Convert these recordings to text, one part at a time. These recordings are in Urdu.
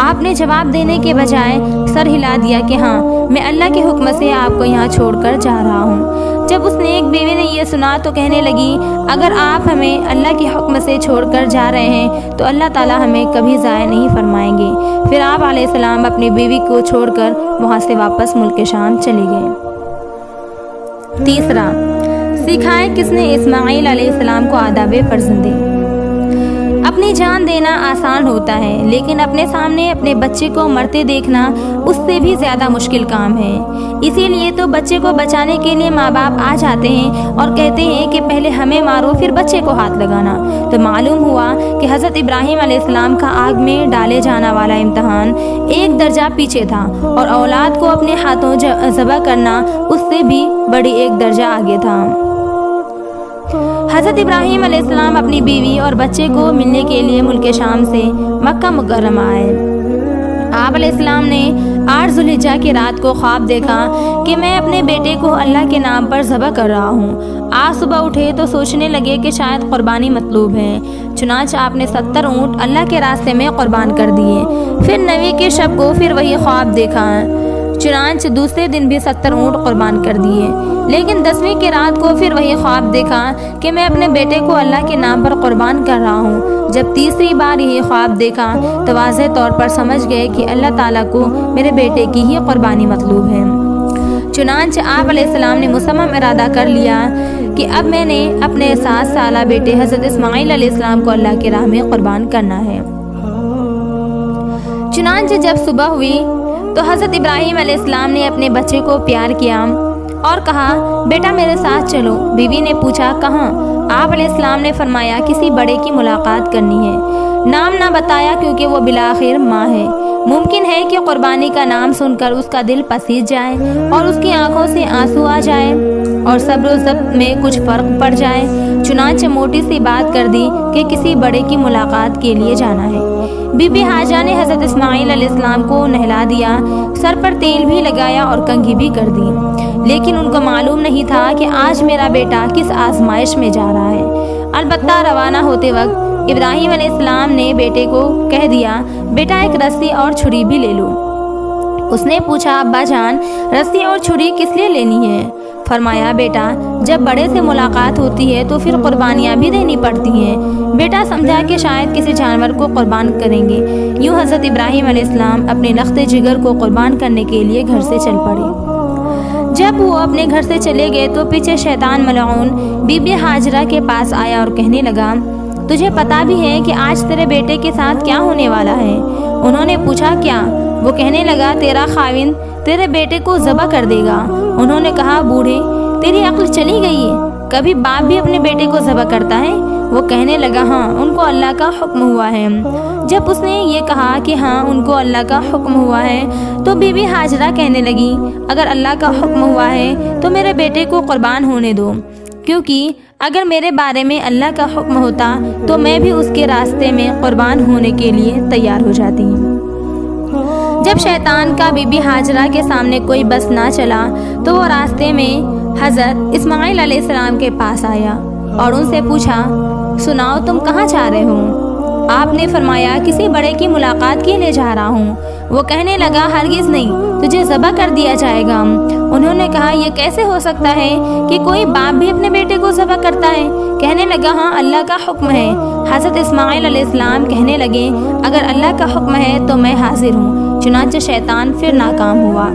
آپ نے جواب دینے کے بجائے سر ہلا دیا کہ ہاں، میں اللہ کے حکم سے آپ کو یہاں چھوڑ کر جا رہا ہوں۔ جب اس نیک بیوی نے یہ سنا تو کہنے لگی، اگر آپ ہمیں اللہ کے حکم سے چھوڑ کر جا رہے ہیں تو اللہ تعالیٰ ہمیں کبھی ضائع نہیں فرمائیں گے۔ پھر آپ علیہ السلام اپنی بیوی کو چھوڑ کر وہاں سے واپس ملک شام چلے گئے۔ تیسرا، سکھائے کس نے اسماعیل علیہ السلام کو آداب فرزندی۔ اپنی جان دینا آسان ہوتا ہے، لیکن اپنے سامنے اپنے بچے کو مرتے دیکھنا اس سے بھی زیادہ مشکل کام ہے۔ اسی لیے تو بچے کو بچانے کے لیے ماں باپ آ جاتے ہیں اور کہتے ہیں کہ پہلے ہمیں مارو پھر بچے کو ہاتھ لگانا۔ تو معلوم ہوا کہ حضرت ابراہیم علیہ السلام کا آگ میں ڈالے جانا والا امتحان ایک درجہ پیچھے تھا، اور اولاد کو اپنے ہاتھوں ذبح کرنا اس سے بھی بڑی ایک درجہ آگے تھا۔ حضرت ابراہیم علیہ السلام اپنی بیوی اور بچے کو ملنے کے لیے ملک شام سے مکہ مکرمہ آئے۔ آپ علیہ السلام نے 8 ذوالحجہ کی رات کو خواب دیکھا کہ میں اپنے بیٹے کو اللہ کے نام پر ذبح کر رہا ہوں۔ آج صبح اٹھے تو سوچنے لگے کہ شاید قربانی مطلوب ہے، چنانچہ آپ نے 70 اونٹ اللہ کے راستے میں قربان کر دیے۔ پھر 9ویں کے شب کو پھر وہی خواب دیکھا، چنانچہ دوسرے دن بھی 70 اونٹ قربان کر دیے۔ لیکن 10ویں کی رات کو پھر وہی خواب دیکھا کہ میں اپنے بیٹے کو اللہ کے نام پر قربان کر رہا ہوں۔ جب تیسری بار یہی خواب دیکھا تو واضح طور پر سمجھ گئے کہ اللہ تعالیٰ کو میرے بیٹے کی ہی قربانی مطلوب ہے۔ چنانچہ آپ علیہ السلام نے مصمم ارادہ کر لیا کہ اب میں نے اپنے 7 سالہ بیٹے حضرت اسماعیل علیہ السلام کو اللہ کی راہ میں قربان کرنا ہے۔ چنانچہ جب صبح ہوئی تو حضرت ابراہیم علیہ السلام نے اپنے بچے کو پیار کیا اور کہا، بیٹا میرے ساتھ چلو۔ بیوی نے پوچھا، کہاں؟ آپ علیہ السلام نے فرمایا، کسی بڑے کی ملاقات کرنی ہے۔ نام نہ بتایا کیونکہ وہ بالآخر ماں ہے، ممکن ہے کہ قربانی کا نام سن کر اس کا دل پسیج جائے اور اس کی آنکھوں سے آنسو آ جائے اور صبر و ضبط میں کچھ فرق پڑ جائے۔ چنانچہ موٹی سی بات کر دی کہ کسی بڑے کی ملاقات کے لیے جانا ہے۔ بی بی حاجہ نے حضرت اسماعیل علیہ السلام کو نہلا دیا، سر پر تیل بھی لگایا اور کنگھی بھی کر دی، لیکن ان کو معلوم نہیں تھا کہ آج میرا بیٹا کس آزمائش میں جا رہا ہے۔ البتہ روانہ ہوتے وقت ابراہیم علیہ السلام نے بیٹے کو کہہ دیا، بیٹا ایک رسی اور چھری بھی لے لو۔ اس نے پوچھا، ابا جان رسی اور چھری کس لیے لینی ہے؟ فرمایا، بیٹا جب بڑے سے ملاقات ہوتی ہے تو پھر قربانیاں بھی دینی پڑتی ہیں۔ بیٹا سمجھا کہ شاید کسی جانور کو قربان کریں گے۔ یوں حضرت ابراہیم علیہ السلام اپنے لخت جگر کو قربان کرنے کے لیے گھر سے چل پڑے۔ جب وہ اپنے گھر سے چلے گئے تو پیچھے شیطان ملعون بی بی ہاجرہ کے پاس آیا اور کہنے لگا، تجھے پتا بھی ہے کہ آج تیرے بیٹے کے ساتھ کیا ہونے والا ہے؟ انہوں نے پوچھا، کیا؟ وہ کہنے لگا، تیرا خاوند تیرے بیٹے کو ذبح کر دے گا۔ انہوں نے کہا، بوڑھے تیری عقل چلی گئی ہے، کبھی باپ بھی اپنے بیٹے کو ذبح کرتا ہے؟ وہ کہنے لگا، ہاں ان کو اللہ کا حکم ہوا ہے۔ جب اس نے یہ کہا کہ ہاں ان کو اللہ کا حکم ہوا ہے تو بی بی ہاجرہ کہنے لگی، اگر اللہ کا حکم ہوا ہے تو میرے بیٹے کو قربان ہونے دو، کیونکہ اگر میرے بارے میں اللہ کا حکم ہوتا تو میں بھی اس کے راستے میں قربان ہونے کے لیے تیار ہو جاتی۔ جب شیطان کا بی بی ہاجرہ کے سامنے کوئی بس نہ چلا تو وہ راستے میں حضرت اسماعیل علیہ السلام کے پاس آیا اور ان سے پوچھا، سناؤ تم کہاں جا رہے ہو؟ آپ نے فرمایا، کسی بڑے کی ملاقات کے لیے جا رہا ہوں۔ وہ کہنے لگا، ہرگز نہیں، تجھے ذبح کر دیا جائے گا۔ انہوں نے کہا، یہ کیسے ہو سکتا ہے کہ کوئی باپ بھی اپنے بیٹے کو ذبح کرتا ہے؟ کہنے لگا، ہاں اللہ کا حکم ہے۔ حضرت اسماعیل علیہ السلام کہنے لگے، اگر اللہ کا حکم ہے تو میں حاضر ہوں۔ چنانچہ شیطان پھر ناکام ہوا۔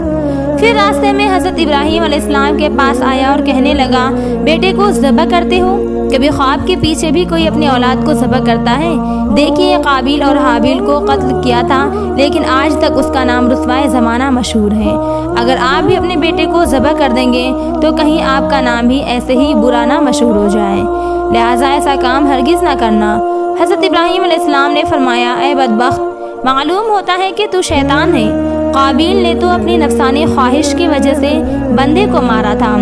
پھر راستے میں حضرت ابراہیم علیہ السلام کے پاس آیا اور کہنے لگا، بیٹے کو ذبح کرتے ہو؟ کبھی خواب کے پیچھے بھی کوئی اپنی اولاد کو ذبح کرتا ہے؟ دیکھیے، قابیل اور حابیل کو قتل کیا تھا، لیکن آج تک اس کا نام رسوائے زمانہ مشہور ہے۔ اگر آپ بھی اپنے بیٹے کو ذبح کر دیں گے تو کہیں آپ کا نام بھی ایسے ہی برا نہ مشہور ہو جائے، لہٰذا ایسا کام ہرگز نہ کرنا۔ حضرت ابراہیم علیہ السلام نے فرمایا، اے بدبخت، معلوم ہوتا ہے کہ تو شیطان ہے۔ قابیل نے تو اپنی نفسانی خواہش کی وجہ سے بندے کو مارا تھا،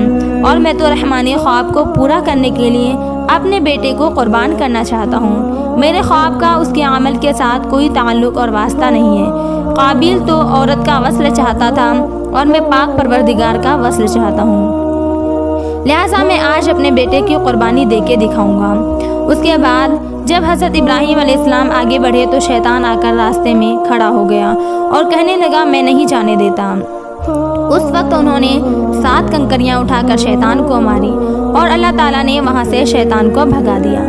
اور میں تو رحمانی خواب کو پورا کرنے کے لیے اپنے بیٹے کو قربان کرنا چاہتا ہوں۔ میرے خواب کا اس کے عمل کے ساتھ کوئی تعلق اور واسطہ نہیں ہے۔ قابیل تو عورت کا وصل چاہتا تھا اور میں پاک پروردگار کا وصل چاہتا ہوں، لہٰذا میں آج اپنے بیٹے کی قربانی دے کے دکھاؤں گا۔ اس کے بعد جب حضرت ابراہیم علیہ السلام آگے بڑھے تو شیطان آ کر راستے میں کھڑا ہو گیا اور کہنے لگا میں نہیں جانے دیتا۔ اس وقت انہوں نے 7 کنکریاں اٹھا کر شیطان کو ماری اور اللہ تعالیٰ نے وہاں سے شیطان کو بھگا دیا۔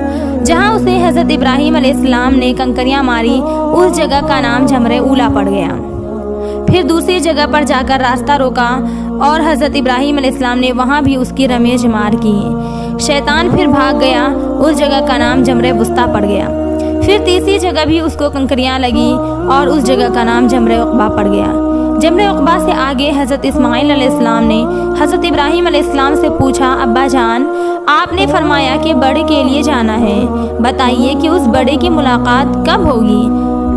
جہاں اسے حضرت ابراہیم علیہ السلام نے کنکریاں ماری اس جگہ کا نام جمرہ اولا پڑ گیا۔ پھر دوسری جگہ پر جا کر راستہ روکا اور حضرت ابراہیم علیہ السلام نے وہاں بھی اس کی رمے جمار کی۔ شیطان پھر بھاگ گیا، اس جگہ کا نام جمرہ وسطیٰ پڑ گیا۔ پھر تیسری جگہ بھی اس کو کنکریاں لگیں اور اس جگہ کا نام جمرہ عقبہ پڑ گیا۔ جمرہ عقبہ سے آگے حضرت اسماعیل علیہ السلام نے حضرت ابراہیم علیہ السلام سے پوچھا ابا جان آپ نے فرمایا کہ بڑے کے لیے جانا ہے، بتائیے کہ اس بڑے کی ملاقات کب ہوگی؟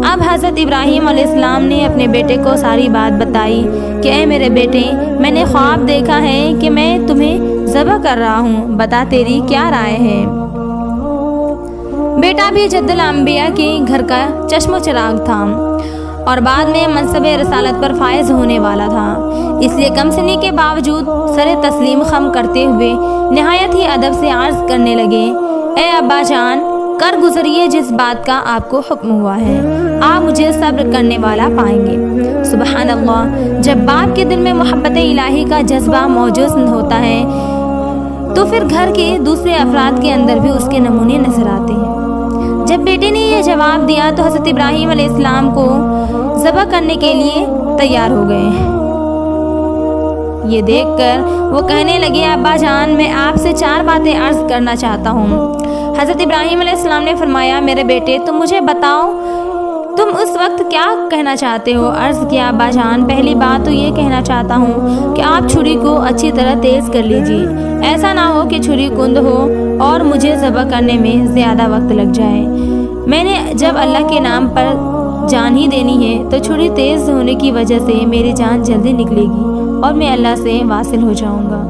اب حضرت ابراہیم علیہ السلام نے اپنے بیٹے کو ساری بات بتائی کہ اے میرے بیٹے میں نے خواب دیکھا ہے کہ میں تمہیں ذبح کر رہا ہوں، بتا تیری کیا رائے ہے؟ بیٹا بھی جد الانبیاء کے گھر کا چشم و چراغ تھا اور بعد میں منصب رسالت پر فائز ہونے والا تھا، اس لیے کم سنی کے باوجود سر تسلیم خم کرتے ہوئے نہایت ہی ادب سے عرض کرنے لگے اے ابا جان کر گزریے جس بات کا آپ کو حکم ہوا ہے، آپ مجھے صبر کرنے والا پائیں گے۔ سبحان اللہ، جب باپ کے دل میں محبت الہی کا جذبہ موجود ہوتا ہے تو پھر گھر کے دوسرے افراد کے اندر بھی اس کے نمونے نظر آتے ہیں۔ جب بیٹے نے یہ جواب دیا تو حضرت ابراہیم علیہ السلام کو ذبح کرنے کے لیے تیار ہو گئے۔ یہ دیکھ کر وہ کہنے لگے ابا جان میں آپ سے 4 باتیں عرض کرنا چاہتا ہوں۔ حضرت ابراہیم علیہ السلام نے فرمایا میرے بیٹے تم مجھے بتاؤ تم اس وقت کیا کہنا چاہتے ہو؟ عرض کیا ابا جان پہلی بات تو یہ کہنا چاہتا ہوں کہ آپ چھری کو اچھی طرح تیز کر لیجیے، ایسا نہ ہو کہ چھری کند ہو اور مجھے ذبح کرنے میں زیادہ وقت لگ جائے۔ میں نے جب اللہ کے نام پر جان ہی دینی ہے تو چھری تیز ہونے کی وجہ سے میری جان جلدی نکلے گی اور میں اللہ سے واصل ہو جاؤں گا۔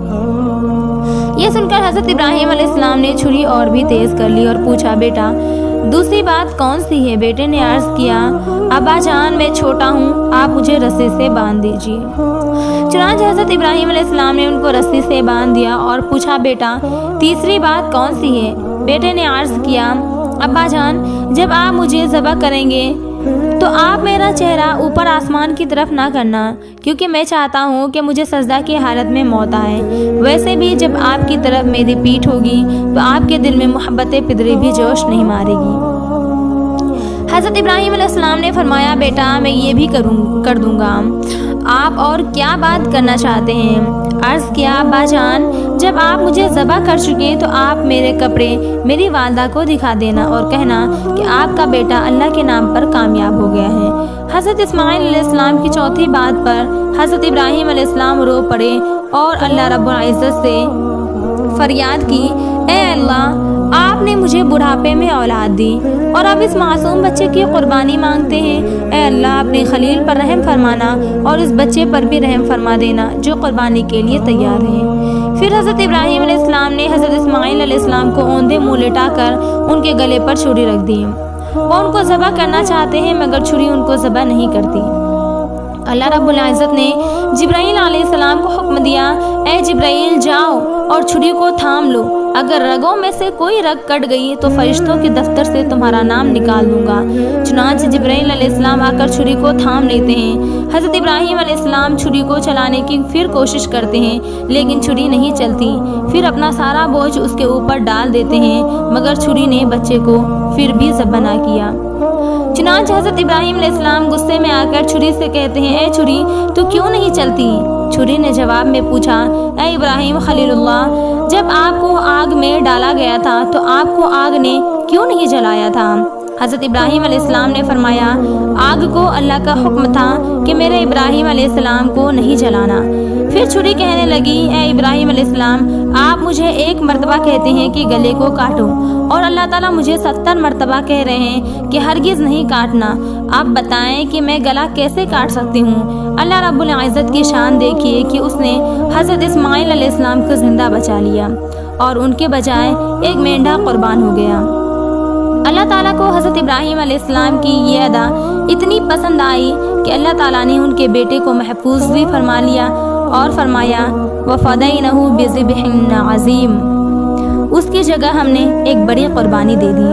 یہ سن کر حضرت ابراہیم علیہ السلام نے چھری اور بھی تیز کر لی اور پوچھا بیٹا دوسری بات کون سی ہے؟ بیٹے نے عرض کیا ابا جان میں چھوٹا ہوں، آپ مجھے رسی سے باندھ دیجیے۔ چنانچہ حضرت ابراہیم علیہ السلام نے ان کو رسی سے باندھ دیا اور پوچھا بیٹا تیسری بات کون سی ہے؟ بیٹے نے عرض کیا ابا جان جب آپ مجھے ذبح کریں گے تو آپ میرا چہرہ اوپر آسمان کی طرف نہ کرنا کیونکہ میں چاہتا ہوں کہ مجھے سجدہ کی حالت میں موت آئے، ویسے بھی جب آپ کی طرف میری پیٹھ ہوگی تو آپ کے دل میں محبت پدری بھی جوش نہیں مارے گی۔ حضرت ابراہیم علیہ السلام نے فرمایا بیٹا میں یہ بھی کر دوں گا، آپ اور کیا بات کرنا چاہتے ہیں؟ عرض کیا ابا جان جب آپ مجھے ذبح کر چکے تو آپ میرے کپڑے میری والدہ کو دکھا دینا اور کہنا کہ آپ کا بیٹا اللہ کے نام پر کامیاب ہو گیا ہے۔ حضرت اسماعیل علیہ السلام کی چوتھی بات پر حضرت ابراہیم علیہ السلام رو پڑے اور اللہ رب العزت سے فریاد کی اے اللہ آپ نے مجھے بڑھاپے میں اولاد دی اور اب اس معصوم بچے کی قربانی مانگتے ہیں، اے اللہ اپنے خلیل پر رحم فرمانا اور اس بچے پر بھی رحم فرما دینا جو قربانی کے لیے تیار ہے۔ پھر حضرت ابراہیم علیہ السلام نے حضرت اسماعیل علیہ السلام کو اوندے منہ لٹا کر ان کے گلے پر چھری رکھ دی۔ وہ ان کو ذبح کرنا چاہتے ہیں مگر چھری ان کو ذبح نہیں کرتی۔ اللہ رب العزت نے جبرائیل علیہ السلام کو حکم دیا اے جبرائیل جاؤ اور چھری کو تھام لو، اگر رگوں میں سے کوئی رگ کٹ گئی تو فرشتوں کے دفتر سے تمہارا نام نکال دوں گا۔ چنانچہ جبرائیل علیہ السلام آ کر چھری کو تھام لیتے ہیں۔ حضرت ابراہیم علیہ السلام چھری کو چلانے کی پھر کوشش کرتے ہیں لیکن چھری نہیں چلتی، پھر اپنا سارا بوجھ اس کے اوپر ڈال دیتے ہیں مگر چھری نے بچے کو پھر بھی ذبح نہ کیا۔ چنانچہ حضرت ابراہیم علیہ السلام غصے میں آ کر چھری سے کہتے ہیں اے چھری تو کیوں نہیں چلتی؟ چھری نے جواب میں پوچھا اے ابراہیم خلیل اللہ جب آپ کو آگ میں ڈالا گیا تھا تو آپ کو آگ نے کیوں نہیں جلایا تھا؟ حضرت ابراہیم علیہ السلام نے فرمایا آگ کو اللہ کا حکم تھا کہ میرے ابراہیم علیہ السلام کو نہیں جلانا۔ پھر چھری کہنے لگی اے ابراہیم علیہ السلام آپ مجھے 1 مرتبہ کہتے ہیں کہ گلے کو کاٹو اور اللہ تعالیٰ مجھے 70 مرتبہ کہہ رہے ہیں کہ ہرگز نہیں کاٹنا، آپ بتائیں کہ میں گلا کیسے کاٹ سکتی ہوں؟ اللہ رب العزت کی شان دیکھیے کہ اس نے حضرت اسماعیل علیہ السلام کو زندہ بچا لیا اور ان کے بجائے ایک مینڈھا قربان ہو گیا۔ اللہ تعالیٰ کو حضرت ابراہیم علیہ السلام کی یہ ادا اتنی پسند آئی کہ اللہ تعالیٰ نے ان کے بیٹے کو محفوظ بھی فرما لیا اور فرمایا وَفَدَيْنَهُ بِذِبْحٍ عَظِيمٍ، اس کی جگہ ہم نے ایک بڑی قربانی دے دی۔